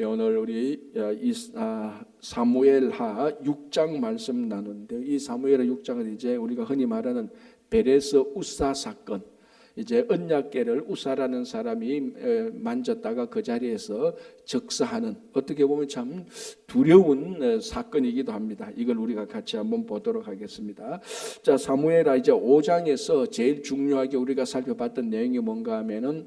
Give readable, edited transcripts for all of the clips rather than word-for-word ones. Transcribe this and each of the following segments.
오늘 우리 사무엘하 6장 말씀 나누는데, 이 사무엘하 6장은 이제 우리가 흔히 말하는 베레스 우사 사건, 이제 언약궤를 우사라는 사람이 만졌다가 그 자리에서 즉사하는, 어떻게 보면 참 두려운 사건이기도 합니다. 이걸 우리가 같이 한번 보도록 하겠습니다. 자, 사무엘하 이제 5장에서 제일 중요하게 우리가 살펴봤던 내용이 뭔가 하면은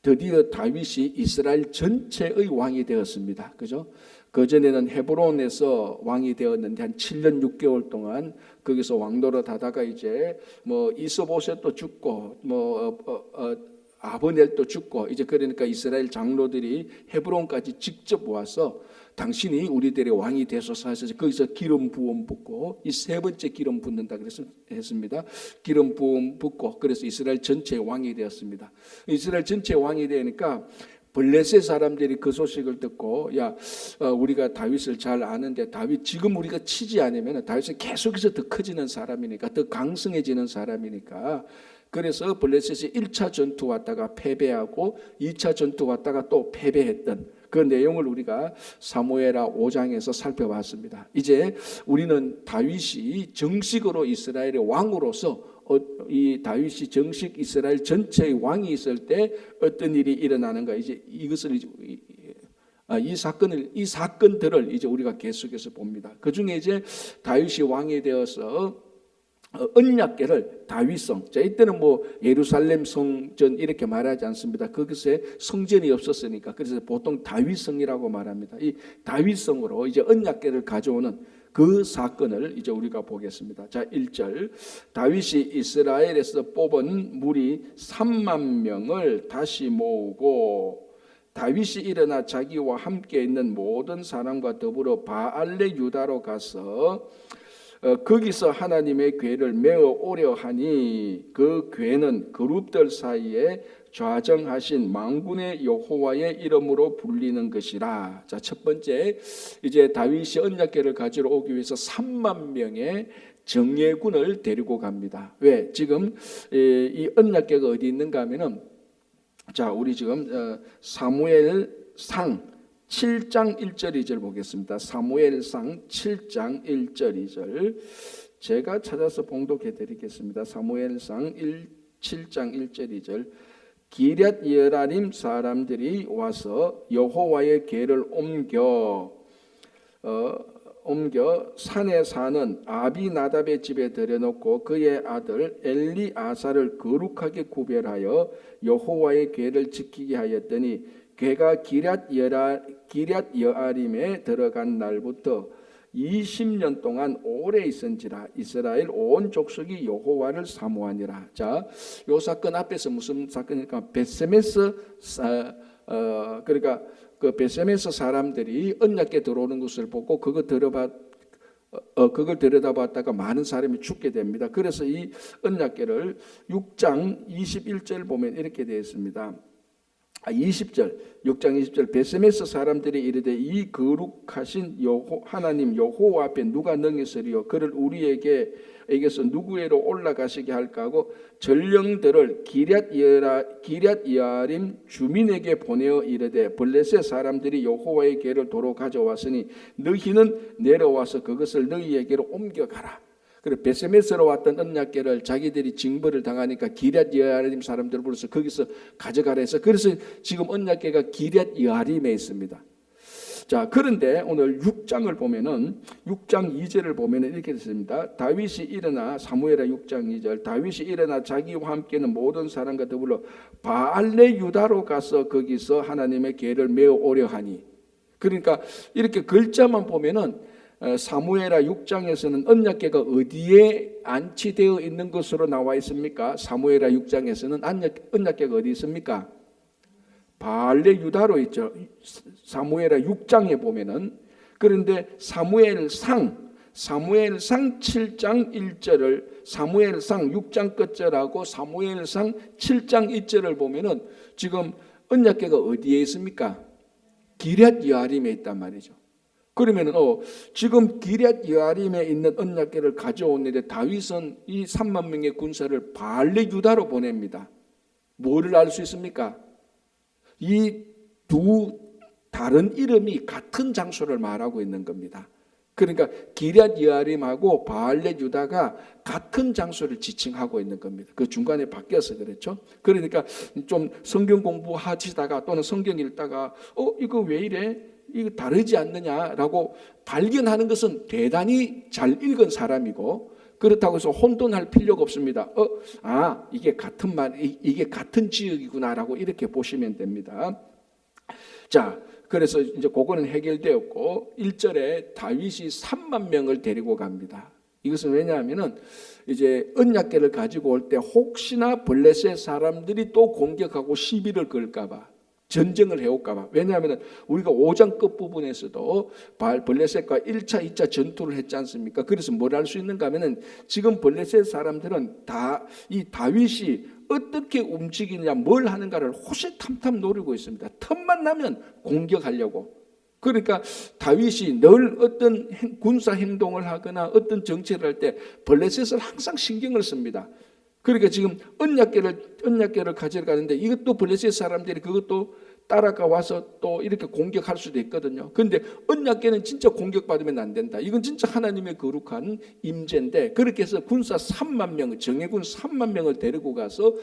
드디어 다윗이 이스라엘 전체의 왕이 되었습니다. 그죠? 그전에는 헤브론에서 왕이 되었는데 한 7년 6개월 동안 거기서 왕노릇 하다가 이제 뭐 이스보셋도 죽고 아브넬도 죽고, 이제 그러니까 이스라엘 장로들이 헤브론까지 직접 와서 당신이 우리들의 왕이 되소서 해서 거기서 기름 부음 붓고, 이 세 번째 기름 붓는다 그래서 했습니다. 기름 부음 붓고, 그래서 이스라엘 전체의 왕이 되었습니다. 이스라엘 전체의 왕이 되니까 블레셋 사람들이 그 소식을 듣고, 우리가 다윗을 잘 아는데 다윗 지금 우리가 치지 않으면 다윗은 계속해서 더 커지는 사람이니까, 더 강성해지는 사람이니까, 그래서 블레셋이 1차 전투 왔다가 패배하고 2차 전투 왔다가 또 패배했던 그 내용을 우리가 사무엘하 5장에서 살펴봤습니다. 이제 우리는 다윗이 정식으로 이스라엘의 왕으로서, 이 다윗이 정식 이스라엘 전체의 왕이 있을 때 어떤 일이 일어나는가, 이제 이것을 이 사건들을 이제 우리가 계속해서 봅니다. 그 중에 이제 다윗이 왕이 되어서 언약궤를 다윗성, 자 이때는 뭐 예루살렘 성전 이렇게 말하지 않습니다. 그것에 성전이 없었으니까 그래서 보통 다윗성이라고 말합니다. 이 다윗성으로 이제 언약궤를 가져오는 그 사건을 이제 우리가 보겠습니다. 자, 1절, 다윗이 이스라엘에서 뽑은 무리 3만 명을 다시 모으고 다윗이 일어나 자기와 함께 있는 모든 사람과 더불어 바알레 유다로 가서 거기서 하나님의 궤를 메어 오려 하니, 그 궤는 그룹들 사이에 좌정하신 만군의 여호와의 이름으로 불리는 것이라. 자, 첫 번째, 이제 다윗이 언약궤를 가지러 오기 위해서 3만 명의 정예군을 데리고 갑니다. 왜? 지금 이 언약궤가 어디 있는가 하면은, 자, 우리 지금 사무엘상 7장 1절 2절 보겠습니다. 사무엘상 7장 1절 2절 제가 찾아서 봉독해 드리겠습니다. 사무엘상 7장 1절 2절 기럇 여라림 사람들이 와서 여호와의 궤를 옮겨 산에 사는 아비나답의 집에 들여놓고 그의 아들 엘리아사를 거룩하게 구별하여 여호와의 궤를 지키게 하였더니, 궤가 기럇 여아림에 들어간 날부터 20년 동안 오래 있은지라 이스라엘 온 족속이 여호와를 사모하니라. 자, 요 사건 앞에서 무슨 사건일까? 베세메스 그러니까 그 베세메스 사람들이 언약궤 들어오는 것을 보고 그걸 들여다봤다가 많은 사람이 죽게 됩니다. 그래서 이 언약궤를 6장 21절 보면 이렇게 되어 있습니다. 20절, 6장 20절 베세메스 사람들이 이르되, 이 거룩하신 하나님 여호와 앞에 누가 능히 그를 우리에게서 누구에로 올라가시게 할까 하고 전령들을 기럇 여아림 주민에게 보내어 이르되, 블레셋 사람들이 여호와의 궤를 도로 가져왔으니 너희는 내려와서 그것을 너희에게로 옮겨가라. 그리고 베세메스로 왔던 언약궤를 자기들이 징벌을 당하니까 기럇 여아림 사람들을 불러서 거기서 가져가라 해서, 그래서 지금 언약궤가 기럇 여아림에 있습니다. 자, 그런데 오늘 6장을 보면은 6장 2절을 보면은 이렇게 됐습니다. 다윗이 일어나, 사무엘하 6장 2절, 다윗이 일어나 자기와 함께는 모든 사람과 더불어 바알레 유다로 가서 거기서 하나님의 궤를 메어 오려 하니. 그러니까 이렇게 글자만 보면은 사무엘하 6장에서는 언약궤가 어디에 안치되어 있는 것으로 나와 있습니까? 사무엘하 6장에서는 언약궤가 어디 있습니까? 바알레 유다로 있죠. 사무엘하 6장에 보면은. 그런데 사무엘상 7장 1절을 사무엘상 6장 끝절하고 사무엘상 7장 1절을 보면은 지금 언약궤가 어디에 있습니까? 기럇 여아림에 있단 말이죠. 그러면은 지금 기럇 여아림에 있는 언약궤를 가져오는데 다윗은 이 3만 명의 군사를 바알레 유다로 보냅니다. 뭐를 알 수 있습니까? 이 두 다른 이름이 같은 장소를 말하고 있는 겁니다. 그러니까 기럇 여아림하고 바알렛 유다가 같은 장소를 지칭하고 있는 겁니다. 그 중간에 바뀌어서 그렇죠. 그러니까 좀 성경 공부하시다가 또는 성경 읽다가 이거 왜 이래? 이거 다르지 않느냐라고 발견하는 것은 대단히 잘 읽은 사람이고, 그렇다고 해서 혼돈할 필요가 없습니다. 이게 같은 말, 이게 같은 지역이구나라고 이렇게 보시면 됩니다. 자, 그래서 이제 그거는 해결되었고 1절에 다윗이 3만 명을 데리고 갑니다. 이것은 왜냐하면은 이제 언약궤를 가지고 올 때 혹시나 블레셋 사람들이 또 공격하고 시비를 걸까봐, 전쟁을 해올까봐. 왜냐하면 우리가 5장 끝부분에서도 블레셋과 1차, 2차 전투를 했지 않습니까? 그래서 뭘 할 수 있는가 하면은 지금 블레셋 사람들은 다 이 다윗이 어떻게 움직이느냐, 뭘 하는가를 호시탐탐 노리고 있습니다. 틈만 나면 공격하려고. 그러니까 다윗이 늘 어떤 군사 행동을 하거나 어떤 정치를 할 때 블레셋을 항상 신경을 씁니다. 그러니까 지금 언약궤를 가지러 가는데 이것도 블레셋 사람들이 그것도 따라가 와서 또 이렇게 공격할 수도 있거든요. 그런데 언약궤는 진짜 공격받으면 안 된다. 이건 진짜 하나님의 거룩한 임재인데, 그렇게 해서 군사 3만 명, 정예군 3만 명을 데리고 가서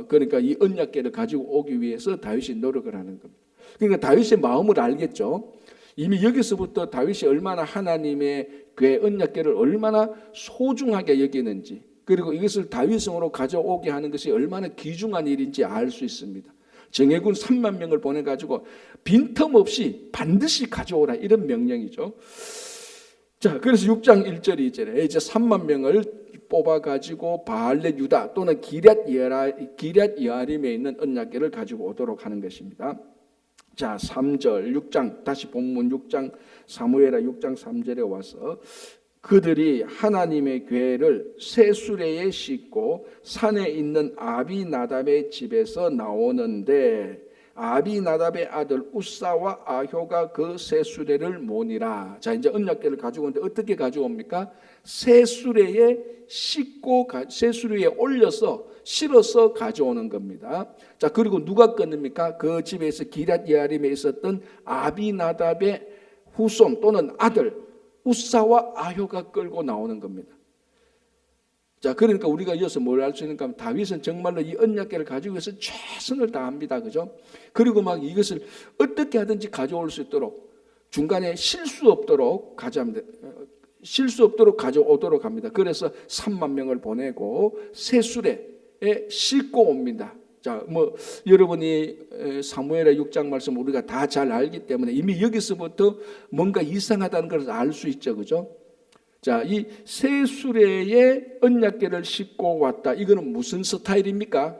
그러니까 이 언약궤를 가지고 오기 위해서 다윗이 노력을 하는 겁니다. 그러니까 다윗의 마음을 알겠죠. 이미 여기서부터 다윗이 얼마나 하나님의 궤 언약궤를 얼마나 소중하게 여기는지, 그리고 이것을 다윗성으로 가져오게 하는 것이 얼마나 귀중한 일인지 알 수 있습니다. 정예군 3만 명을 보내가지고 빈틈없이 반드시 가져오라, 이런 명령이죠. 자, 그래서 6장 1절 2절에 이제 3만 명을 뽑아가지고 바알렛 유다 또는 기럇 여아림에 있는 언약궤를 가지고 오도록 하는 것입니다. 자, 3절 6장 다시 본문 6장 사무엘하 6장 3절에 와서 그들이 하나님의 궤를 새 수레에 싣고 산에 있는 아비나답의 집에서 나오는데 아비나답의 아들 우사와 아효가 그 새 수레를 모니라. 자, 이제 언약궤를 가지고 오는데 어떻게 가져옵니까? 새 수레에 싣고 새 수레에 올려서 실어서 가져오는 겁니다. 자, 그리고 누가 끊습니까? 그 집에서 기럇 여아림에 있었던 아비나답의 후손 또는 아들 우사와 아효가 끌고 나오는 겁니다. 자, 그러니까 우리가 이어서 뭘 알 수 있는가 하면 다윗은 정말로 이 언약궤를 가지고 해서 최선을 다합니다. 그죠? 그리고 막 이것을 어떻게 하든지 가져올 수 있도록 중간에 실수 없도록 가져오도록 합니다. 그래서 3만 명을 보내고 새 수레에 싣고 옵니다. 자, 여러분이 사무엘의 6장 말씀 우리가 다 잘 알기 때문에 이미 여기서부터 뭔가 이상하다는 것을 알 수 있죠, 그죠? 자, 이 새 수레에 언약궤를 싣고 왔다. 이거는 무슨 스타일입니까?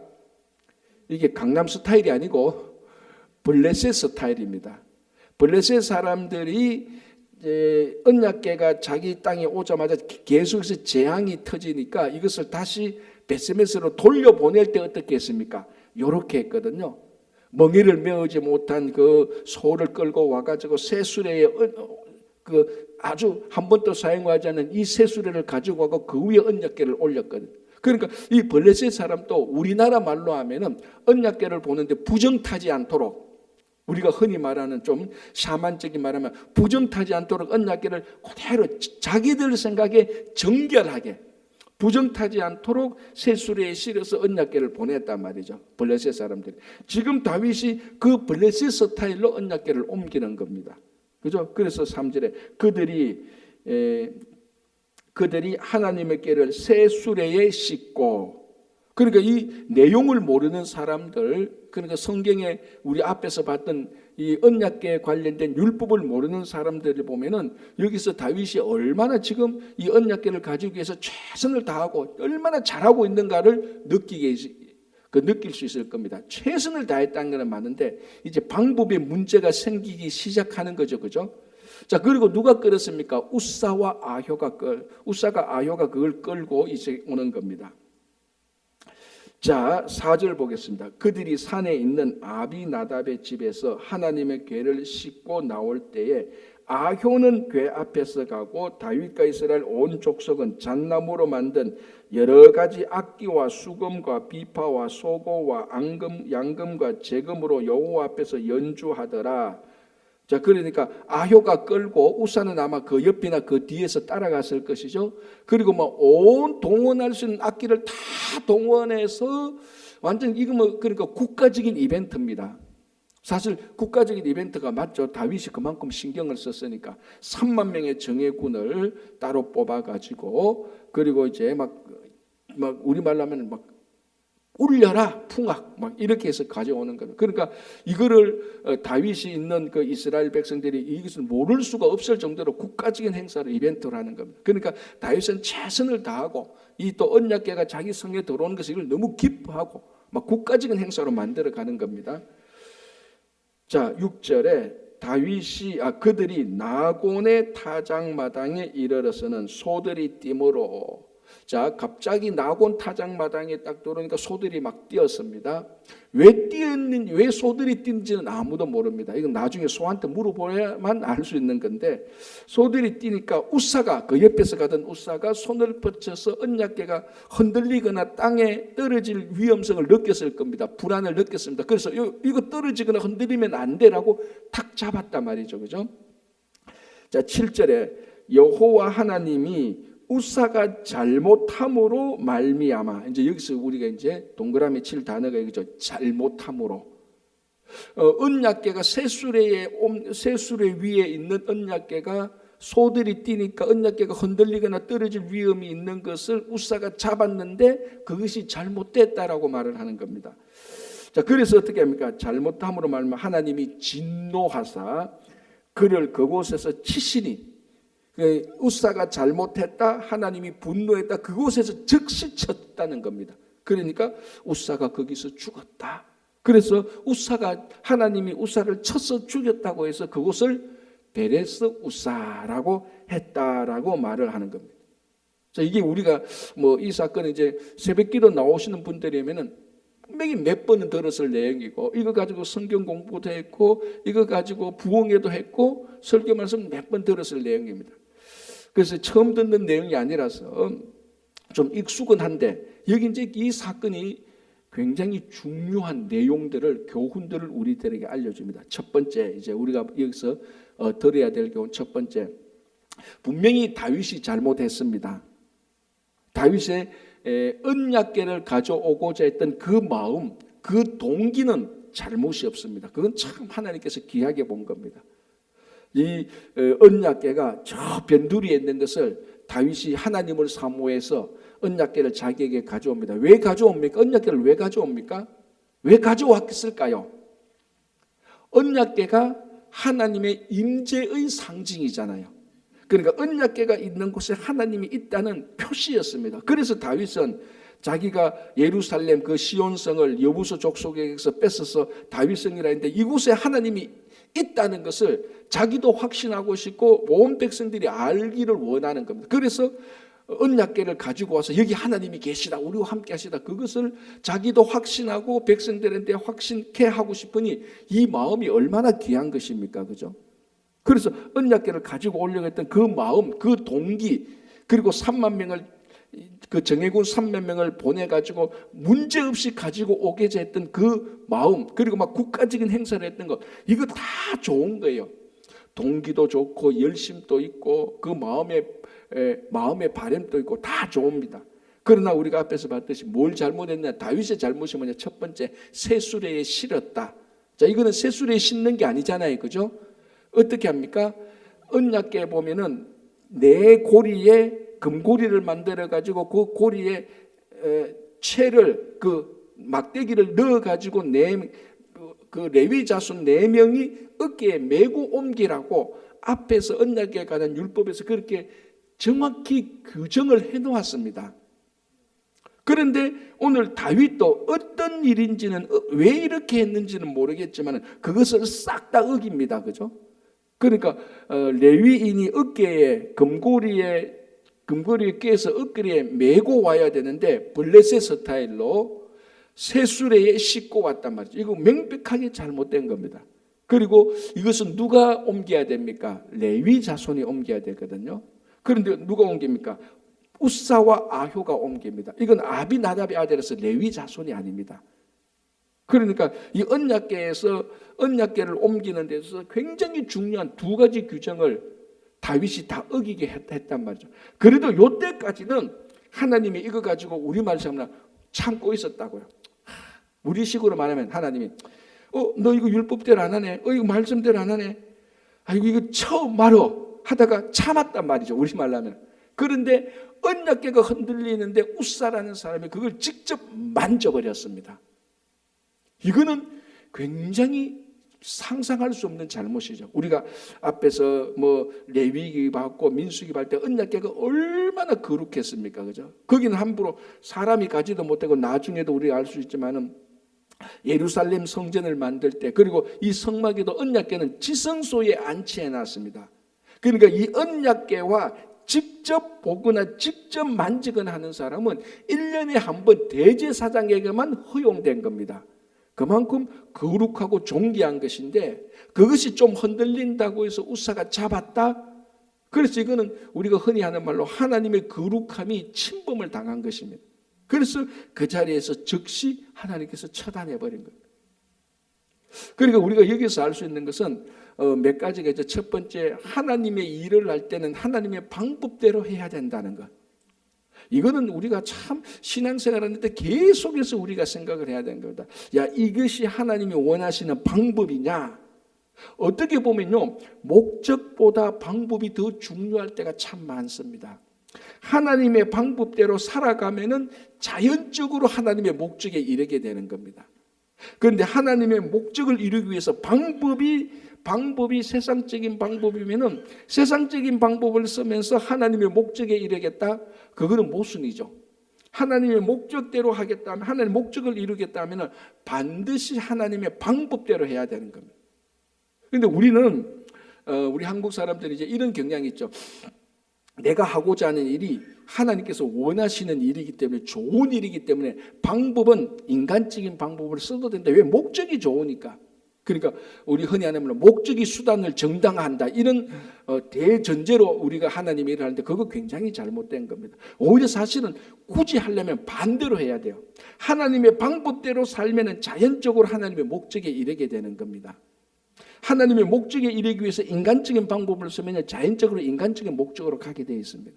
이게 강남 스타일이 아니고 블레셋 스타일입니다. 블레셋 사람들이 언약궤가 자기 땅에 오자마자 계속해서 재앙이 터지니까 이것을 다시 베스메스로 돌려보낼 때 어떻게 했습니까? 이렇게 했거든요. 멍에를 메우지 못한 그 소를 끌고 와가지고 새 수레에 아주 한 번도 사용하지 않은 이 새 수레를 가지고 와서 그 위에 언약궤를 올렸거든요. 그러니까 이 블레셋 사람도 우리나라 말로 하면은 언약궤를 보는데 부정타지 않도록, 우리가 흔히 말하는 좀 샤만적인 말하면 부정타지 않도록 언약궤를 그대로 자기들 생각에 정결하게 부정타지 않도록 새 수레에 실어서 언약궤를 보냈단 말이죠. 블레셋 사람들이. 지금 다윗이 그 블레셋 스타일로 언약궤를 옮기는 겁니다. 그죠? 그래서 3절에 그들이 하나님의 궤를 새 수레에 싣고, 그러니까 이 내용을 모르는 사람들, 그러니까 성경에 우리 앞에서 봤던 이 언약궤에 관련된 율법을 모르는 사람들을 보면은 여기서 다윗이 얼마나 지금 이 언약궤를 가지기 위해서 최선을 다하고 얼마나 잘하고 있는가를 느낄 수 있을 겁니다. 최선을 다했다는 것은 맞는데 이제 방법에 문제가 생기기 시작하는 거죠, 그죠? 자, 그리고 누가 끌었습니까? 우사가 아효가 그걸 끌고 이제 오는 겁니다. 자, 4절 보겠습니다. 그들이 산에 있는 아비나답의 집에서 하나님의 궤를 싣고 나올 때에 아효는 궤 앞에서 가고 다윗과 이스라엘 온 족속은 잣나무로 만든 여러 가지 악기와 수금과 비파와 소고와 앙금, 양금과 제금으로 여호와 앞에서 연주하더라. 자, 그러니까 아효가 끌고 우사는 아마 그 옆이나 그 뒤에서 따라갔을 것이죠. 그리고 뭐 온 동원할 수 있는 악기를 다 동원해서 완전 이거 뭐 그러니까 국가적인 이벤트입니다. 사실 국가적인 이벤트가 맞죠. 다윗이 그만큼 신경을 썼으니까 3만 명의 정예군을 따로 뽑아가지고 그리고 이제 막 우리말로 하면 막 울려라 풍악 막 이렇게 해서 가져오는 거예요. 그러니까 이거를 다윗이 있는 그 이스라엘 백성들이 이것을 모를 수가 없을 정도로 국가적인 행사를 이벤트를 하는 겁니다. 그러니까 다윗은 최선을 다하고 이 또 언약궤가 자기 성에 들어오는 것을 이걸 너무 기뻐하고 막 국가적인 행사로 만들어 가는 겁니다. 자, 6절에 다윗이 그들이 나곤의 타작마당에 이르러서는 소들이 뛰므로 자, 갑자기 나곤 타작마당에 딱 들어오니까 소들이 막 뛰었습니다. 왜 소들이 뛴지는 아무도 모릅니다. 이건 나중에 소한테 물어봐야만 알 수 있는 건데 소들이 뛰니까 우사가 그 옆에서 가던 우사가 손을 뻗쳐서 언약궤가 흔들리거나 땅에 떨어질 위험성을 느꼈을 겁니다. 불안을 느꼈습니다. 그래서 이거 떨어지거나 흔들리면 안 되라고 탁 잡았단 말이죠. 그죠? 자, 7절에 여호와 하나님이 우사가 잘못함으로 말미암아 이제 여기서 우리가 이제 동그라미 칠 단어가 이거죠. 잘못함으로 언약궤가 쇠수레 위에 있는 언약궤가 소들이 뛰니까 언약궤가 흔들리거나 떨어질 위험이 있는 것을 우사가 잡았는데 그것이 잘못됐다라고 말을 하는 겁니다. 자, 그래서 어떻게 합니까? 잘못함으로 말하면 하나님이 진노하사 그를 그곳에서 치시니 우사가 잘못했다 하나님이 분노했다 그곳에서 즉시 쳤다는 겁니다. 그러니까 우사가 거기서 죽었다. 그래서 하나님이 우사를 쳐서 죽였다고 해서 그곳을 베레스 우사라고 했다라고 말을 하는 겁니다. 자, 이게 우리가 뭐 이 사건은 이제 새벽기도 나오시는 분들이면은 분명히 몇 번은 들었을 내용이고 이거 가지고 성경 공부도 했고 이거 가지고 부흥회도 했고 설교 말씀 몇 번 들었을 내용입니다. 그래서 처음 듣는 내용이 아니라서 좀 익숙은 한데 여기 이제 이 사건이 굉장히 중요한 내용들을 교훈들을 우리들에게 알려줍니다. 첫 번째 이제 우리가 여기서 들어야 될 교훈 첫 번째 분명히 다윗이 잘못했습니다. 다윗의 언약궤를 가져오고자 했던 그 마음 그 동기는 잘못이 없습니다. 그건 참 하나님께서 귀하게 본 겁니다. 이 언약궤가 저 변두리에 있는 것을 다윗이 하나님을 사모해서 언약궤를 자기에게 가져옵니다. 왜 가져옵니까? 언약궤를 왜 가져옵니까? 왜 가져왔을까요? 언약궤가 하나님의 임재의 상징이잖아요. 그러니까 언약궤가 있는 곳에 하나님이 있다는 표시였습니다. 그래서 다윗은 자기가 예루살렘 그 시온성을 여부수 족속에게서 뺏어서 다윗성이라 했는데 이곳에 하나님이 있다는 것을 자기도 확신하고 싶고 온 백성들이 알기를 원하는 겁니다. 그래서 언약궤를 가지고 와서 여기 하나님이 계시다 우리와 함께 하시다 그것을 자기도 확신하고 백성들한테 확신케 하고 싶으니 이 마음이 얼마나 귀한 것입니까? 그죠? 그래서 언약궤를 가지고 오려고 했던 그 마음 그 동기 그리고 3만 명을 그 정예군 3만 명을 보내가지고 문제없이 가지고 오게자 했던 그 마음 그리고 막 국가적인 행사를 했던 것 이거 다 좋은 거예요. 동기도 좋고 열심도 있고 그 마음의 바람도 있고 다 좋습니다. 그러나 우리가 앞에서 봤듯이 뭘 잘못했냐 다윗의 잘못이 뭐냐 첫 번째 쇠수레에 실었다. 자 이거는 쇠수레에 싣는 게 아니잖아요. 그죠? 어떻게 합니까? 언약궤 보면은 네 고리에 금고리를 만들어 가지고 그 고리에 채를 그 막대기를 넣어 가지고 그 레위 자손 4명이 어깨에 메고 옮기라고 앞에서 언약궤에 관한 율법에서 그렇게 정확히 규정을 해 놓았습니다. 그런데 오늘 다윗도 어떤 일인지는 왜 이렇게 했는지는 모르겠지만 그것을 싹 다 어깁니다. 그죠? 그러니까 레위인이 어깨에 금고리에 껴서 어깨에 메고 와야 되는데 블레셋 스타일로 쇠수레에 싣고 왔단 말이죠. 이거 명백하게 잘못된 겁니다. 그리고 이것은 누가 옮겨야 됩니까? 레위 자손이 옮겨야 되거든요. 그런데 누가 옮깁니까? 우사와 아효가 옮깁니다. 이건 아비나답의 아들에서 레위 자손이 아닙니다. 그러니까 이 언약궤에서 언약궤를 옮기는 데서 굉장히 중요한 두 가지 규정을 다윗이 다 어기게 했단 말이죠. 그래도 이때까지는 하나님이 이거 가지고 우리말 참나 참고 있었다고요. 우리식으로 말하면 하나님이 너 이거 율법대로 안 하네. 이거 말씀대로 안 하네. 아이고 이거 처음 말어 하다가 참았단 말이죠. 우리말로 하면. 그런데 언약궤가 흔들리는데 우사라는 사람이 그걸 직접 만져버렸습니다. 이거는 굉장히 상상할 수 없는 잘못이죠. 우리가 앞에서 뭐 레위기 받고 민수기 받을 때 언약궤가 얼마나 거룩했습니까, 그죠? 거기는 함부로 사람이 가지도 못하고 나중에도 우리가 알 수 있지만은 예루살렘 성전을 만들 때 그리고 이 성막에도 언약궤는 지성소에 안치해 놨습니다. 그러니까 이 언약궤와 직접 보거나 직접 만지거나 하는 사람은 1년에 한 번 대제사장에게만 허용된 겁니다. 그만큼 거룩하고 존귀한 것인데 그것이 좀 흔들린다고 해서 우사가 잡았다? 그래서 이거는 우리가 흔히 하는 말로 하나님의 거룩함이 침범을 당한 것입니다. 그래서 그 자리에서 즉시 하나님께서 처단해버린 겁니다. 그러니까 우리가 여기서 알 수 있는 것은 몇 가지가 있죠. 첫 번째, 하나님의 일을 할 때는 하나님의 방법대로 해야 된다는 것. 이거는 우리가 참 신앙생활하는데 계속해서 우리가 생각을 해야 되는 겁니다. 야, 이것이 하나님이 원하시는 방법이냐? 어떻게 보면요, 목적보다 방법이 더 중요할 때가 참 많습니다. 하나님의 방법대로 살아가면은 자연적으로 하나님의 목적에 이르게 되는 겁니다. 그런데 하나님의 목적을 이루기 위해서 방법이 세상적인 방법이면은 세상적인 방법을 쓰면서 하나님의 목적에 이르겠다? 그거는 모순이죠. 하나님의 목적대로 하겠다면, 하나님의 목적을 이루겠다 하면 반드시 하나님의 방법대로 해야 되는 겁니다. 그런데 우리는 우리 한국 사람들이 이제 이런 경향이 있죠. 내가 하고자 하는 일이 하나님께서 원하시는 일이기 때문에 좋은 일이기 때문에 방법은 인간적인 방법을 써도 된다. 왜? 목적이 좋으니까. 그러니까 우리 흔히 하는 말로 목적이 수단을 정당화한다. 이런 대전제로 우리가 하나님의 일을 하는데 그거 굉장히 잘못된 겁니다. 오히려 사실은 굳이 하려면 반대로 해야 돼요. 하나님의 방법대로 살면 자연적으로 하나님의 목적에 이르게 되는 겁니다. 하나님의 목적에 이르기 위해서 인간적인 방법을 쓰면 자연적으로 인간적인 목적으로 가게 되어 있습니다.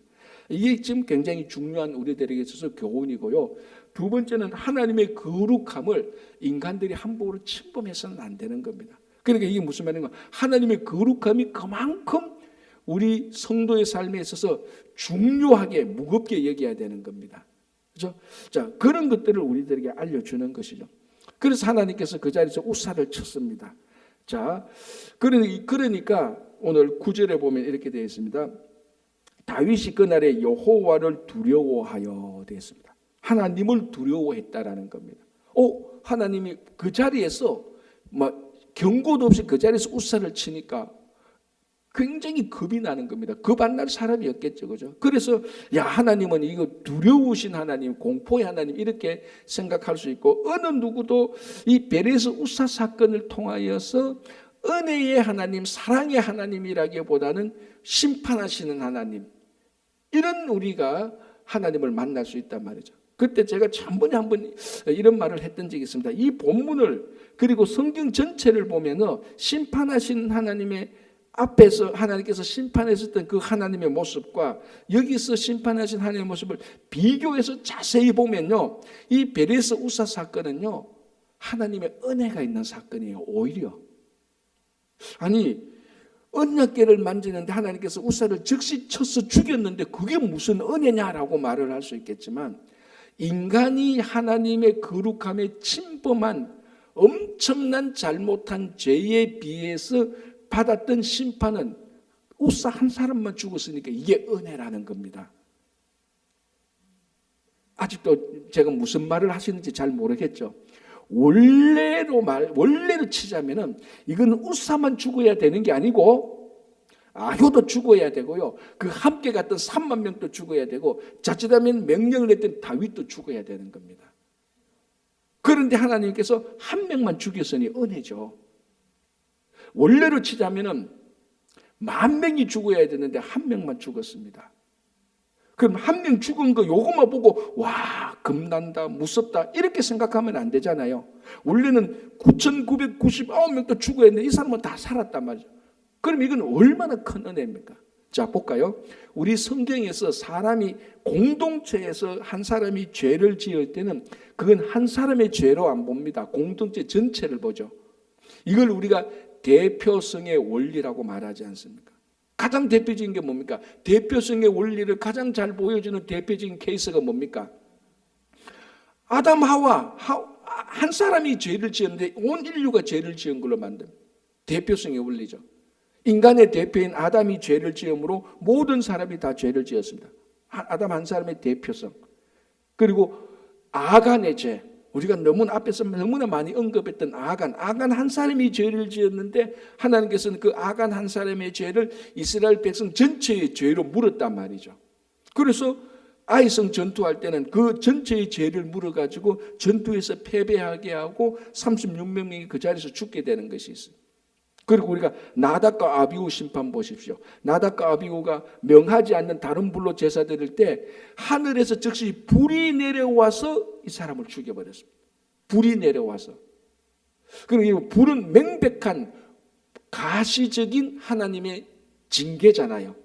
이게 지금 굉장히 중요한 우리들에게 있어서 교훈이고요. 두 번째는 하나님의 거룩함을 인간들이 함부로 침범해서는 안 되는 겁니다. 그러니까 이게 무슨 말인가? 하나님의 거룩함이 그만큼 우리 성도의 삶에 있어서 중요하게 무겁게 여겨야 되는 겁니다. 그렇죠? 자, 그런 것들을 우리들에게 알려주는 것이죠. 그래서 하나님께서 그 자리에서 우사를 쳤습니다. 자, 그러니까 오늘 9절에 보면 이렇게 되어 있습니다. 다윗이 그날에 여호와를 두려워하여 되어 있습니다. 하나님을 두려워했다라는 겁니다. 하나님이 그 자리에서 경고도 없이 그 자리에서 우사를 치니까 굉장히 겁이 나는 겁니다. 겁 안 날 사람이 없겠죠, 그죠? 그래서 하나님은 이거 두려우신 하나님, 공포의 하나님 이렇게 생각할 수 있고 어느 누구도 이 베레스 우사 사건을 통하여서 은혜의 하나님, 사랑의 하나님이라기보다는 심판하시는 하나님 이런 우리가 하나님을 만날 수 있단 말이죠. 그때 제가 한번에 이런 말을 했던 적이 있습니다. 이 본문을 그리고 성경 전체를 보면은 심판하신 하나님의 앞에서 하나님께서 심판했었던 그 하나님의 모습과 여기서 심판하신 하나님의 모습을 비교해서 자세히 보면요, 이 베레스 우사 사건은요 하나님의 은혜가 있는 사건이에요. 오히려 언약궤를 만지는데 하나님께서 우사를 즉시 쳐서 죽였는데 그게 무슨 은혜냐라고 말을 할 수 있겠지만 인간이 하나님의 거룩함에 침범한 엄청난 잘못한 죄에 비해서 받았던 심판은 우사 한 사람만 죽었으니까 이게 은혜라는 겁니다. 아직도 제가 무슨 말을 하시는지 잘 모르겠죠. 원래로 치자면은 이건 우사만 죽어야 되는 게 아니고 아효도 죽어야 되고요. 그 함께 갔던 3만 명도 죽어야 되고 자칫하면 명령을 했던 다윗도 죽어야 되는 겁니다. 그런데 하나님께서 한 명만 죽였으니 은혜죠. 원래로 치자면은 10,000명이 죽어야 되는데 1명만 죽었습니다. 그럼 1명 죽은 거 요것만 보고 와 겁난다 무섭다 이렇게 생각하면 안 되잖아요. 원래는 9,999명도 죽어야 했는데 이 사람은 다 살았단 말이죠. 그럼 이건 얼마나 큰 은혜입니까? 자 볼까요? 우리 성경에서 사람이 공동체에서 한 사람이 죄를 지을 때는 그건 한 사람의 죄로 안 봅니다. 공동체 전체를 보죠. 이걸 우리가 대표성의 원리라고 말하지 않습니까? 가장 대표적인 게 뭡니까? 대표성의 원리를 가장 잘 보여주는 대표적인 케이스가 뭡니까? 아담 하와 한 사람이 죄를 지었는데 온 인류가 죄를 지은 걸로 만듭니다. 대표성의 원리죠. 인간의 대표인 아담이 죄를 지음으로 모든 사람이 다 죄를 지었습니다. 아담 한 사람의 대표성. 그리고 아간의 죄. 우리가 앞에서 너무나 많이 언급했던 아간 한 사람이 죄를 지었는데 하나님께서는 그 아간 한 사람의 죄를 이스라엘 백성 전체의 죄로 물었단 말이죠. 그래서 아이성 전투할 때는 그 전체의 죄를 물어가지고 전투에서 패배하게 하고 36명이 그 자리에서 죽게 되는 것이 있어요. 그리고 우리가 나답과 아비후 심판 보십시오. 나답과 아비후가 명하지 않는 다른 불로 제사 드릴 때 하늘에서 즉시 불이 내려와서 이 사람을 죽여버렸습니다. 불이 내려와서. 그리고 이 불은 명백한 가시적인 하나님의 징계잖아요.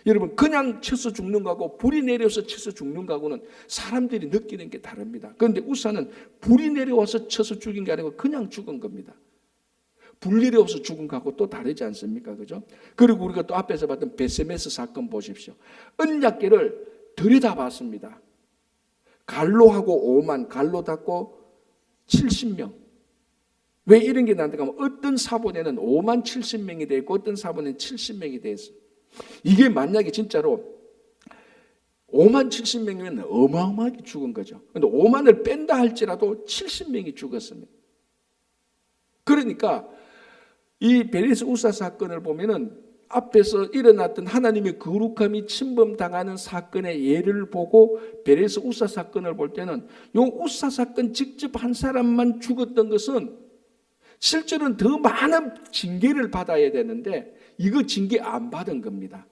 여러분 그냥 쳐서 죽는 거하고 불이 내려와서 쳐서 죽는 거하고는 사람들이 느끼는 게 다릅니다. 그런데 우사는 불이 내려와서 쳐서 죽인 게 아니고 그냥 죽은 겁니다. 불일이 없어 죽은 것하고 또 다르지 않습니까? 그죠? 그리고 우리가 또 앞에서 봤던 베세메스 사건 보십시오. 언약궤를 들여다봤습니다. 갈로하고 5만, 갈로 닫고 70명. 왜 이런 게 나한테 가면 어떤 사본에는 5만 70명이 돼 있고 어떤 사본에는 70명이 돼 있어요. 이게 만약에 진짜로 5만 70명이면 어마어마하게 죽은 거죠. 그런데 5만을 뺀다 할지라도 70명이 죽었습니다. 그러니까 이 베레스 우사 사건을 보면은 앞에서 일어났던 하나님의 거룩함이 침범당하는 사건의 예를 보고 베레스 우사 사건을 볼 때는 이 우사 사건 직접 한 사람만 죽었던 것은 실제로는 더 많은 징계를 받아야 되는데 이거 징계 안 받은 겁니다.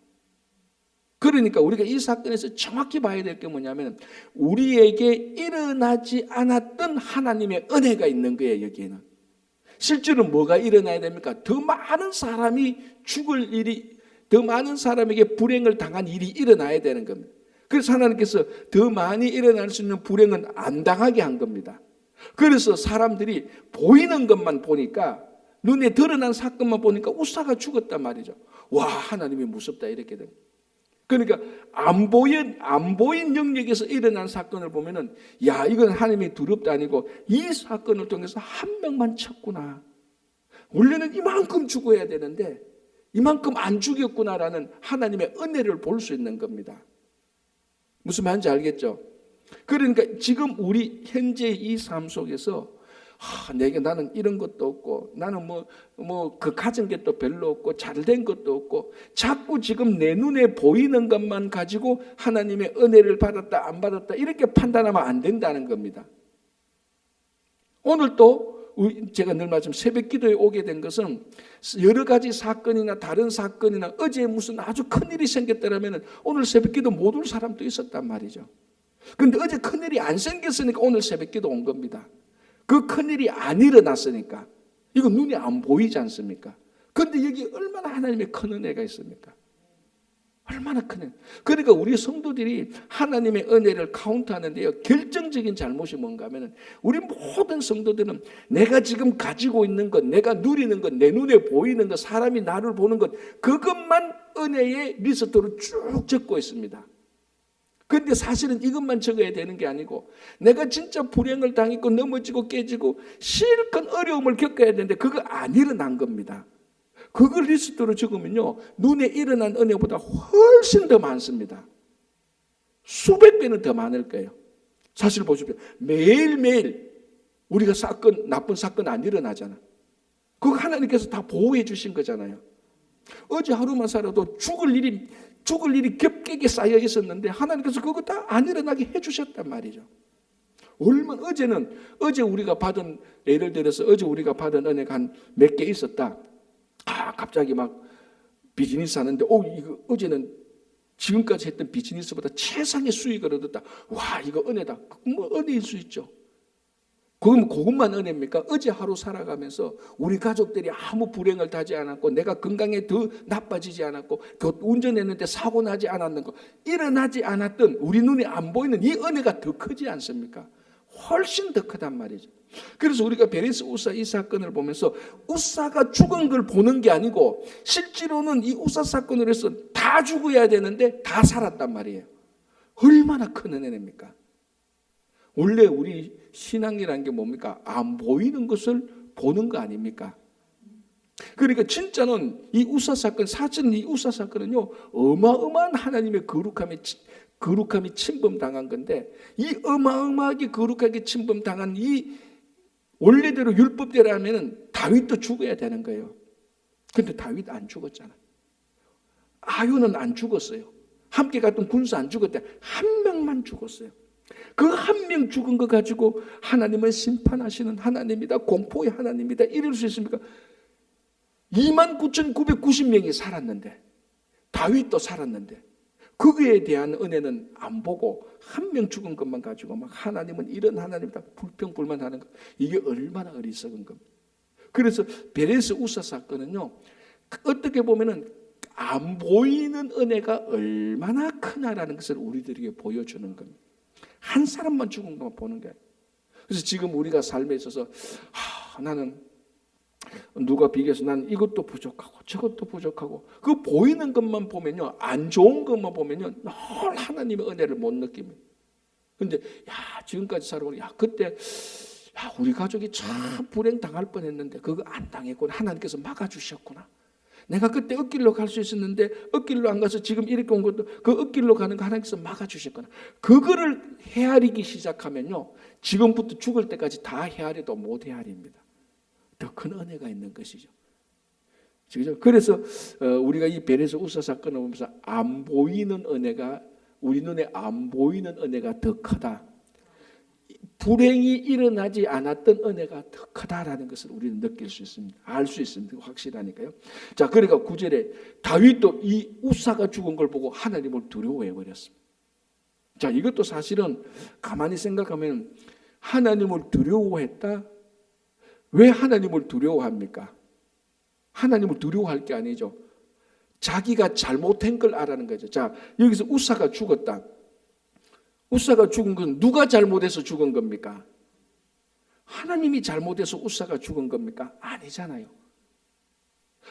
그러니까 우리가 이 사건에서 정확히 봐야 될 게 뭐냐면 우리에게 일어나지 않았던 하나님의 은혜가 있는 거예요. 여기에는. 실제로 뭐가 일어나야 됩니까? 더 많은 사람이 죽을 일이, 더 많은 사람에게 불행을 당한 일이 일어나야 되는 겁니다. 그래서 하나님께서 더 많이 일어날 수 있는 불행은 안 당하게 한 겁니다. 그래서 사람들이 보이는 것만 보니까, 눈에 드러난 사건만 보니까 우사가 죽었단 말이죠. 와, 하나님이 무섭다 이렇게 됩니다. 그러니까 안 보인 영역에서 일어난 사건을 보면은 야 이건 하나님이 두렵다 아니고 이 사건을 통해서 한 명만 쳤구나. 원래는 이만큼 죽어야 되는데 이만큼 안 죽였구나라는 하나님의 은혜를 볼 수 있는 겁니다. 무슨 말인지 알겠죠? 그러니까 지금 우리 현재 이 삶 속에서 내게 나는 이런 것도 없고 나는 그 가진 게 또 별로 없고 잘된 것도 없고 자꾸 지금 내 눈에 보이는 것만 가지고 하나님의 은혜를 받았다 안 받았다 이렇게 판단하면 안 된다는 겁니다. 오늘 또 제가 늘 말씀 새벽 기도에 오게 된 것은 여러 가지 사건이나 다른 사건이나 어제 무슨 아주 큰일이 생겼더라면 오늘 새벽 기도 못 올 사람도 있었단 말이죠. 그런데 어제 큰일이 안 생겼으니까 오늘 새벽 기도 온 겁니다. 그 큰일이 안 일어났으니까 이거 눈이 안 보이지 않습니까? 그런데 여기 얼마나 하나님의 큰 은혜가 있습니까? 얼마나 큰 은. 그러니까 우리 성도들이 하나님의 은혜를 카운트하는데요, 결정적인 잘못이 뭔가 하면 우리 모든 성도들은 내가 지금 가지고 있는 것, 내가 누리는 것, 내 눈에 보이는 것, 사람이 나를 보는 것, 그것만 은혜의 리스트로 쭉 적고 있습니다. 그런데 사실은 이것만 적어야 되는 게 아니고 내가 진짜 불행을 당했고 넘어지고 깨지고 실컷 어려움을 겪어야 되는데 그거 안 일어난 겁니다. 그걸 리스트로 적으면요 눈에 일어난 은혜보다 훨씬 더 많습니다. 수백 배는 더 많을 거예요. 사실 보십시오. 매일매일 우리가 나쁜 사건 안 일어나잖아. 그거 하나님께서 다 보호해 주신 거잖아요. 어제 하루만 살아도 죽을 일이 겹게 쌓여 있었는데 하나님께서 그거 다 안 일어나게 해주셨단 말이죠. 어제 우리가 받은, 예를 들어서 어제 우리가 받은 은혜가 한 몇 개 있었다. 갑자기 막 비즈니스 하는데 이거 어제는 지금까지 했던 비즈니스보다 최상의 수익을 얻었다. 와, 이거 은혜다. 뭐 은혜일 수 있죠. 그것만 은혜입니까? 어제 하루 살아가면서 우리 가족들이 아무 불행을 타지 않았고, 내가 건강에 더 나빠지지 않았고, 운전했는데 사고 나지 않았는 거, 일어나지 않았던 우리 눈에 안 보이는 이 은혜가 더 크지 않습니까? 훨씬 더 크단 말이죠. 그래서 우리가 베레스 우사 이 사건을 보면서 우사가 죽은 걸 보는 게 아니고, 실제로는 이 우사 사건을 해서 다 죽어야 되는데 다 살았단 말이에요. 얼마나 큰 은혜입니까? 원래 우리 신앙이라는 게 뭡니까? 안 보이는 것을 보는 거 아닙니까? 그러니까 진짜는 이 우사 사건, 사실은 이 우사 사건은요, 어마어마한 하나님의 거룩함이 침범당한 건데, 이 어마어마하게 거룩하게 침범당한 이 원래대로 율법대로 하면은 다윗도 죽어야 되는 거예요. 근데 다윗 안 죽었잖아. 아유는 안 죽었어요. 함께 갔던 군사 안 죽었대. 한 명만 죽었어요. 그 한 명 죽은 거 가지고 하나님은 심판하시는 하나님이다, 공포의 하나님이다 이럴 수 있습니까? 29,990명이 살았는데, 다윗도 살았는데, 그거에 대한 은혜는 안 보고 한 명 죽은 것만 가지고 막 하나님은 이런 하나님이다 불평불만하는 것, 이게 얼마나 어리석은 겁니다. 그래서 베레스 우사 사건은요, 어떻게 보면은 안 보이는 은혜가 얼마나 크나라는 것을 우리들에게 보여주는 겁니다. 한 사람만 죽은 것만 보는 거예요. 그래서 지금 우리가 삶에 있어서 나는 누가 비교해서 난 이것도 부족하고 저것도 부족하고, 그 보이는 것만 보면요, 안 좋은 것만 보면요, 늘 하나님의 은혜를 못 느낍니다. 근데 지금까지 살아보니 그때 우리 가족이 참 불행 당할 뻔했는데 그거 안 당했구나. 하나님께서 막아주셨구나. 내가 그때 엇길로 갈 수 있었는데 엇길로 안 가서 지금 이렇게 온 것도 그 엇길로 가는 거 하나님께서 막아주셨구나. 그거를 헤아리기 시작하면요, 지금부터 죽을 때까지 다 헤아려도 못 헤아립니다. 더 큰 은혜가 있는 것이죠. 그래서 우리가 이 베레스 우사 사건을 보면서 안 보이는 은혜가, 우리 눈에 안 보이는 은혜가 더 크다, 불행이 일어나지 않았던 은혜가 더 크다라는 것을 우리는 느낄 수 있습니다. 알 수 있습니다. 확실하니까요. 자, 그러니까 9절에 다윗도 이 우사가 죽은 걸 보고 하나님을 두려워해 버렸습니다. 자, 이것도 사실은 가만히 생각하면 하나님을 두려워했다. 왜 하나님을 두려워합니까? 하나님을 두려워할 게 아니죠. 자기가 잘못한 걸 알아는 거죠. 자, 여기서 우사가 죽었다. 우사가 죽은 건 누가 잘못해서 죽은 겁니까? 하나님이 잘못해서 우사가 죽은 겁니까? 아니잖아요.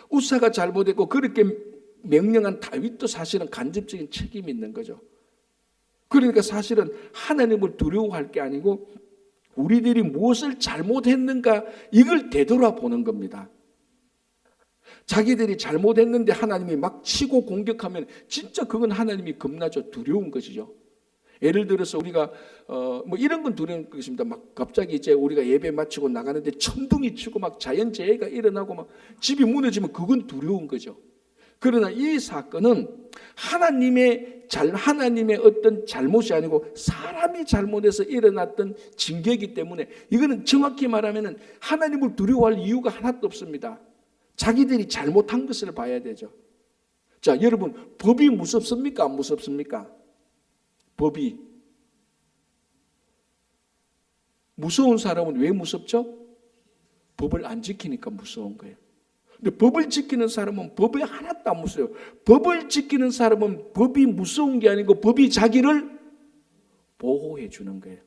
우사가 잘못했고 그렇게 명령한 다윗도 사실은 간접적인 책임이 있는 거죠. 그러니까 사실은 하나님을 두려워할 게 아니고 우리들이 무엇을 잘못했는가, 이걸 되돌아보는 겁니다. 자기들이 잘못했는데 하나님이 막 치고 공격하면 진짜 그건 하나님이 겁나죠. 두려운 것이죠. 예를 들어서 우리가 뭐 이런 건 두려운 것입니다. 막 갑자기 이제 우리가 예배 마치고 나가는데 천둥이 치고 막 자연재해가 일어나고 막 집이 무너지면 그건 두려운 거죠. 그러나 이 사건은 하나님의 어떤 잘못이 아니고 사람이 잘못해서 일어났던 징계이기 때문에 이거는 정확히 말하면 하나님을 두려워할 이유가 하나도 없습니다. 자기들이 잘못한 것을 봐야 되죠. 자, 여러분, 법이 무섭습니까? 안 무섭습니까? 법이. 무서운 사람은 왜 무섭죠? 법을 안 지키니까 무서운 거예요. 근데 법을 지키는 사람은 법이 하나도 안 무서워요. 법을 지키는 사람은 법이 무서운 게 아니고 법이 자기를 보호해 주는 거예요.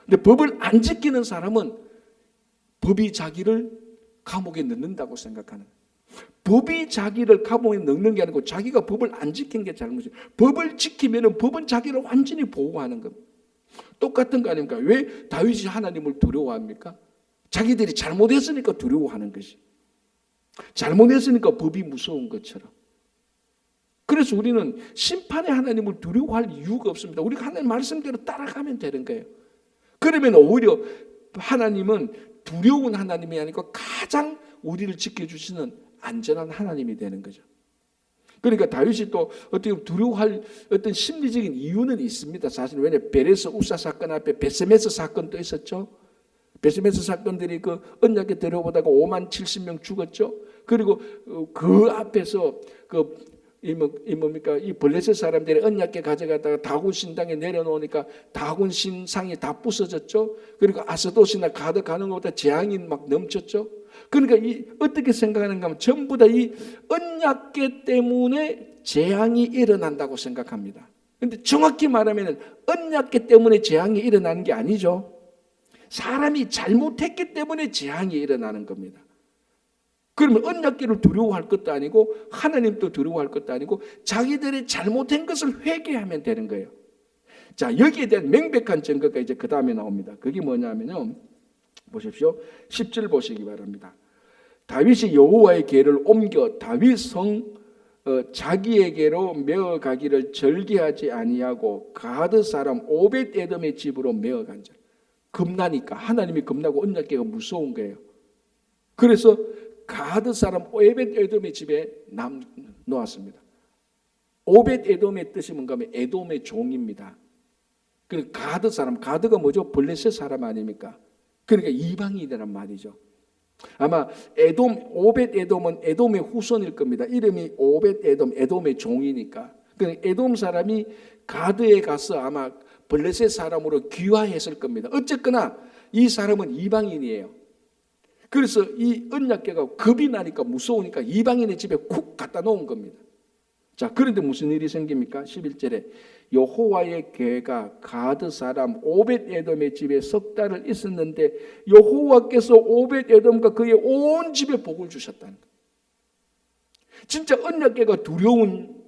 근데 법을 안 지키는 사람은 법이 자기를 감옥에 넣는다고 생각하는 거예요. 법이 자기를 감옥에 넣는 게 아니고 자기가 법을 안 지킨 게 잘못이에요. 법을 지키면 법은 자기를 완전히 보호하는 겁니다. 똑같은 거 아닙니까? 왜 다윗이 하나님을 두려워합니까? 자기들이 잘못했으니까 두려워하는 것이. 잘못했으니까 법이 무서운 것처럼. 그래서 우리는 심판의 하나님을 두려워할 이유가 없습니다. 우리가 하나님 말씀대로 따라가면 되는 거예요. 그러면 오히려 하나님은 두려운 하나님이 아니고 가장 우리를 지켜주시는 안전한 하나님이 되는 거죠. 그러니까 다윗이 또 어떻게 두려워할 어떤 심리적인 이유는 있습니다. 사실 왜냐하면 베레스 우사 사건 앞에 베세메스 사건도 있었죠. 베세메스 사건들이 그 언약에 들어오다가 5만 70명 죽었죠. 그리고 그 앞에서 뭡니까? 이 블레셋 사람들이 언약궤 가져가다가 다곤 신당에 내려놓으니까 다곤 신상이 다 부서졌죠. 그리고 아스돗이나 가드 가는 것보다 재앙이 막 넘쳤죠. 그러니까 어떻게 생각하는가 하면 전부 다 이 언약궤 때문에 재앙이 일어난다고 생각합니다. 근데 정확히 말하면 언약궤 때문에 재앙이 일어나는 게 아니죠. 사람이 잘못했기 때문에 재앙이 일어나는 겁니다. 그러면 언약궤를 두려워할 것도 아니고 하나님도 두려워할 것도 아니고 자기들이 잘못한 것을 회개하면 되는 거예요. 자, 여기에 대한 명백한 증거가 이제 그 다음에 나옵니다. 그게 뭐냐면요, 보십시오. 10절 보시기 바랍니다. 다윗이 여호와의 궤를 옮겨 다윗 성 자기에게로 메어가기를 절기하지 아니하고 가드 사람 오벳 에돔의 집으로 메어간 자. 겁나니까, 하나님이 겁나고 언약궤가 무서운 거예요. 그래서 가드 사람 오벳 에돔의 집에 놓았습니다. 오벳 에돔의 뜻이 뭔가 하면 에돔의 종입니다. 그 가드 사람, 가드가 뭐죠? 블레셋 사람 아닙니까? 그러니까 이방인이란 말이죠. 아마 오벳 에돔은 에돔의 후손일 겁니다. 이름이 오벳 에돔, 에돔의 종이니까. 그 에돔 사람이 가드에 가서 아마 블레셋 사람으로 귀화했을 겁니다. 어쨌거나 이 사람은 이방인이에요. 그래서 이 언약궤가 겁이 나니까 무서우니까 이방인의 집에 쿡 갖다 놓은 겁니다. 자, 그런데 무슨 일이 생깁니까? 11절에 여호와의 궤가 가드 사람 오벳 에돔의 집에 석 달을 있었는데 여호와께서 오벳 에돔과 그의 온 집에 복을 주셨다는 거예요. 진짜 언약궤가 두려운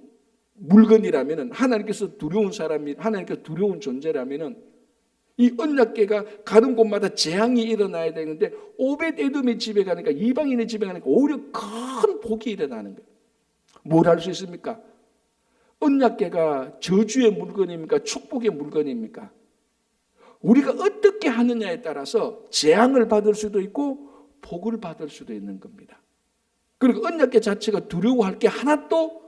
물건이라면, 하나님께서 두려운 사람이, 하나님께서 두려운 존재라면 이 언약궤가 가는 곳마다 재앙이 일어나야 되는데 오벳 에돔의 집에 가니까, 이방인의 집에 가니까 오히려 큰 복이 일어나는 거예요. 뭘 할 수 있습니까? 언약궤가 저주의 물건입니까? 축복의 물건입니까? 우리가 어떻게 하느냐에 따라서 재앙을 받을 수도 있고 복을 받을 수도 있는 겁니다. 그리고 언약궤 자체가 두려워할 게 하나도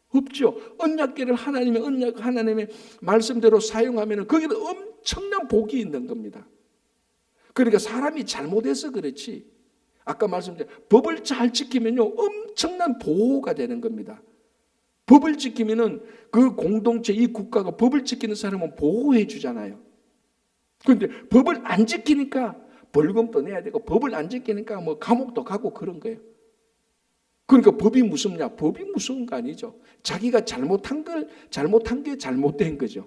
없죠. 언약궤를 하나님의 말씀대로 사용하면 거기는 엄청난 복이 있는 겁니다. 그러니까 사람이 잘못해서 그렇지, 아까 말씀드린 법을 잘 지키면요 엄청난 보호가 되는 겁니다. 법을 지키면은 그 공동체, 이 국가가 법을 지키는 사람은 보호해 주잖아요. 그런데 법을 안 지키니까 벌금도 내야 되고, 법을 안 지키니까 뭐 감옥도 가고 그런 거예요. 그러니까 법이 무섭냐? 법이 무서운 거 아니죠. 자기가 잘못한 게 잘못된 거죠.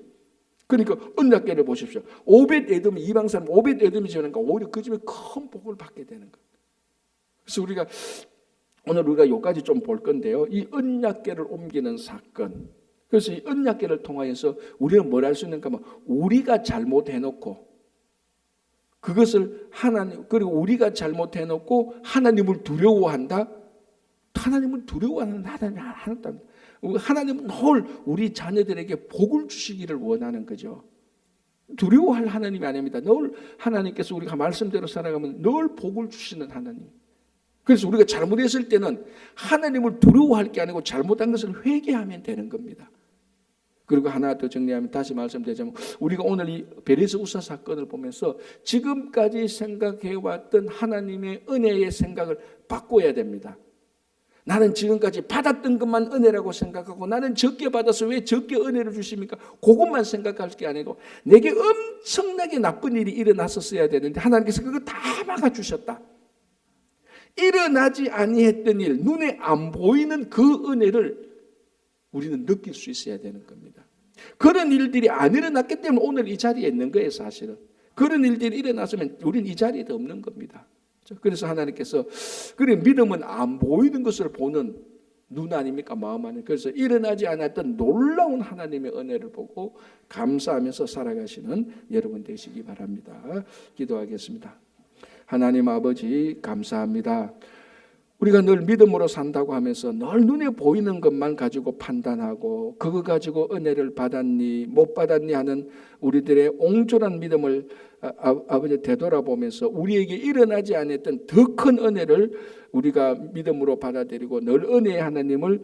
그러니까 언약궤를 보십시오. 오벳 에돔이, 이방 사람 오벳 에돔이 지으니까 오히려 그 집에 큰 복을 받게 되는 거예요. 그래서 오늘 우리가 여기까지 좀 볼 건데요. 이 언약궤를 옮기는 사건. 그래서 이 언약궤를 통하여서 우리는 뭘 할 수 있는가 하면, 우리가 잘못해놓고 그것을 그리고 우리가 잘못해놓고 하나님을 두려워한다. 하나님을 두려워하는 하나님은 늘 우리 자녀들에게 복을 주시기를 원하는 거죠. 두려워할 하나님이 아닙니다. 늘 하나님께서 우리가 말씀대로 살아가면 늘 복을 주시는 하나님. 그래서 우리가 잘못했을 때는 하나님을 두려워할 게 아니고 잘못한 것을 회개하면 되는 겁니다. 그리고 하나 더 정리하면, 다시 말씀드리자면, 우리가 오늘 이 베레스 우사 사건을 보면서 지금까지 생각해왔던 하나님의 은혜의 생각을 바꿔야 됩니다. 나는 지금까지 받았던 것만 은혜라고 생각하고, 나는 적게 받아서 왜 적게 은혜를 주십니까? 그것만 생각할 게 아니고, 내게 엄청나게 나쁜 일이 일어났었어야 되는데 하나님께서 그거 다 막아주셨다. 일어나지 아니했던 일, 눈에 안 보이는 그 은혜를 우리는 느낄 수 있어야 되는 겁니다. 그런 일들이 안 일어났기 때문에 오늘 이 자리에 있는 거예요, 사실은. 그런 일들이 일어났으면 우리는 이 자리에 없는 겁니다. 그래서 하나님께서, 그래, 믿음은 안 보이는 것을 보는 눈 아닙니까? 마음 아닙니까? 그래서 일어나지 않았던 놀라운 하나님의 은혜를 보고 감사하면서 살아가시는 여러분 되시기 바랍니다. 기도하겠습니다. 하나님 아버지, 감사합니다. 우리가 늘 믿음으로 산다고 하면서 늘 눈에 보이는 것만 가지고 판단하고 그거 가지고 은혜를 받았니 못 받았니 하는 우리들의 옹졸한 믿음을 아버지 되돌아보면서 우리에게 일어나지 않았던 더 큰 은혜를 우리가 믿음으로 받아들이고 늘 은혜의 하나님을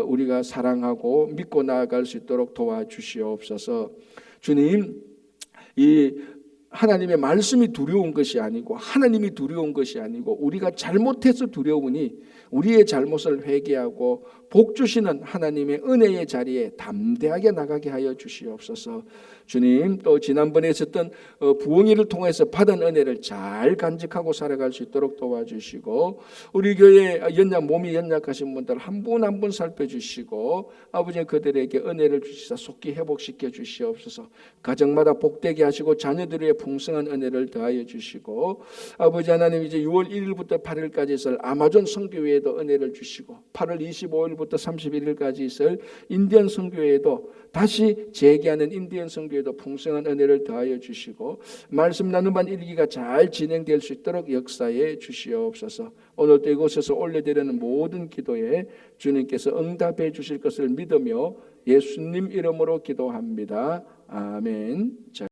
우리가 사랑하고 믿고 나아갈 수 있도록 도와주시옵소서. 주님, 이 하나님의 말씀이 두려운 것이 아니고 하나님이 두려운 것이 아니고 우리가 잘못해서 두려우니 우리의 잘못을 회개하고 복 주시는 하나님의 은혜의 자리에 담대하게 나가게 하여 주시옵소서. 주님, 또 지난번에 있었던 부흥회를 통해서 받은 은혜를 잘 간직하고 살아갈 수 있도록 도와주시고, 우리 교회 몸이 연약하신 분들 한 분 한 분 살펴주시고, 아버지 그들에게 은혜를 주시사 속히 회복시켜 주시옵소서. 가정마다 복되게 하시고 자녀들의 풍성한 은혜를 더하여 주시고, 아버지 하나님, 이제 6월 1일부터 8일까지 있을 아마존 선교회에도 은혜를 주시고, 8월 25일부터 31일까지 있을 인디언 선교회에도 다시 재개하는 인디언 선교회도 풍성한 은혜를 더하여 주시고, 말씀 나눔반 1기가 잘 진행될 수 있도록 역사해 주시옵소서. 오늘도 이곳에서 올려드리는 모든 기도에 주님께서 응답해 주실 것을 믿으며 예수님 이름으로 기도합니다. 아멘.